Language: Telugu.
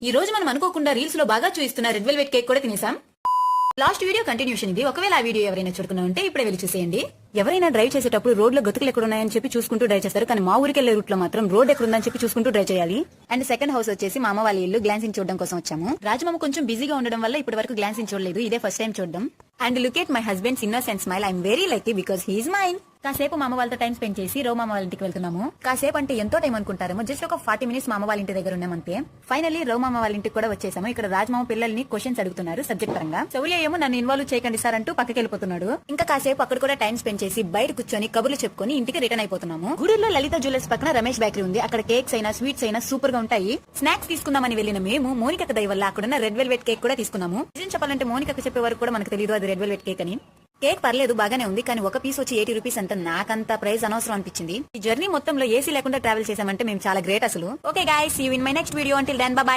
ఈ రోజు మనం అనుకోకుండా రీల్స్ లో బాగా చూస్తున్న రెడ్ వెల్వెట్ కేక్ కూడా తినేసాం. లాస్ట్ వీడియో కంటిన్యూషన్ ఇది. ఒకవేళ ఆ వీడియో ఎవరైనా చూడకుండా ఉంటే ఇప్పుడే వెళ్ళి చూసేయండి. ఎవరైనా డ్రైవ్ చేసేటప్పుడు రోడ్ లో గతుకులు ఎక్కడ ఉన్నాయని చెప్పి చూసుకుంటూ డ్రైవ్ చేస్తారు, కానీ మా ఊరికి వెళ్లే రూట్ లో మాత్రం రోడ్ ఎక్కడ ఉందని చెప్పి చూసుకుంటూ డ్రైవ్ చేయాలి. అండ్ సెకండ్ హౌస్ వచ్చేసి మా అమ్మ వాళ్ళ ఇల్లు గ్లాన్సింగ్ చూడడం కోసం వచ్చాము. రాజమామ కొంచెం బిజీగా ఉండడం వల్ల ఇప్పటి వరకు గ్లాన్సింగ్ చూడలేదు, ఇదే ఫస్ట్ టైం చూడడం. And look at my husband's innocent smile. I'm very lucky because he's mine. కాసేపు మా అమ్మ వాళ్ళతో టైం స్పెండ్ చేసి రో మామ వాళ్ళ ఇంటికి వెళ్తున్నాము. కాసేపు అంటే ఎంతో టైం అనుకుంటారేమో, జస్ట్ ఒక 40 minutes మా అమ్మ వాళ్ళ ఇంటి దగ్గర ఉన్నామంతే. ఫైనల్లీ రో మామ వాళ్ళ ఇంటికి కూడా వచ్చేసాము. ఇక్కడ రాజమామ పిల్లల్ని క్వశ్చన్స్ అడుగుతున్నారు సబ్జెక్ట్ పరంగా. శౌర్య ఏమో నన్ను ఇన్వాల్వ్ చేయకండి సార్ అంటూ పక్కకి వెళ్ళిపోతున్నాడు. ఇంకా కాసేపు అక్కడ కూడా టైం స్పెండ్ చేసి బయట కూర్చొని కబుర్లు చెప్పుకొని ఇంటికి రిటర్న్ అయిపోతున్నాము. గుడిలో లలిత జ్యువెలర్స్ పక్కన రమేష్ బేకరీ ఉంది. అక్కడ కేక్స్ అయినా స్వీట్స్ అయినా సూపర్ గా ఉంటాయి. స్నాక్స్ తీసుకుందామని వెళ్ళిన మేము మోనిక దయ వల్ల అక్కడున్న రెడ్ వెల్వెట్ కేక్ కూడా తీసుకున్నాము. నిజం చెప్పాలంటే మోనికకు చెప్పే వరకు కూడా మనకు తెలియదు అది రెడ్ వెల్వెట్ కేక్ అని. కేక్ పర్లేదు బాగానే ఉంది, కానీ ఒక పీస్ వచ్చి 80 రూపీస్ అంత నాకంత ప్రైస్ అనవసరం అనిపించింది. ఈ జర్నీ మొత్తంలో ఏసీ లేకుండా ట్రావెల్ చేసామంటే మేము చాలా గ్రేట్ అసలు. Okay guys, see you in my next video. Until then bye by.